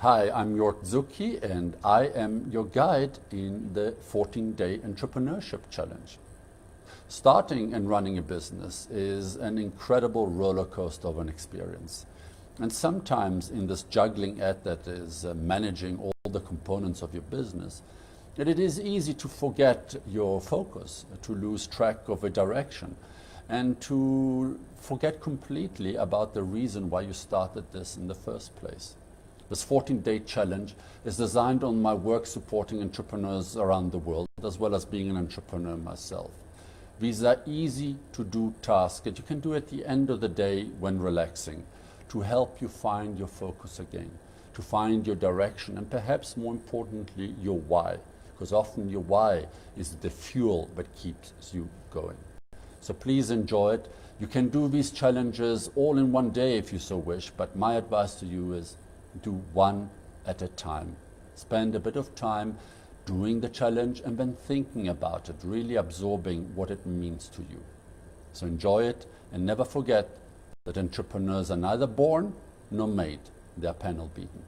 Hi, I'm York Zucchi and I am your guide in the 14-day Entrepreneurship Challenge. Starting and running a business is an incredible roller coaster of an experience. And sometimes in this juggling act that is managing all the components of your business, it is easy to forget your focus, to lose track of a direction, and to forget completely about the reason why you started this in the first place. This 14-day challenge is designed on my work supporting entrepreneurs around the world, as well as being an entrepreneur myself. These are easy to do tasks that you can do at the end of the day when relaxing, to help you find your focus again, to find your direction, and perhaps more importantly, your why, because often your why is the fuel that keeps you going. So please enjoy it. You can do these challenges all in one day if you so wish, but my advice to you is do one at a time. Spend a bit of time doing the challenge and then thinking about it, really absorbing what it means to you. So enjoy it and never forget that entrepreneurs are neither born nor made, they are panel beaten.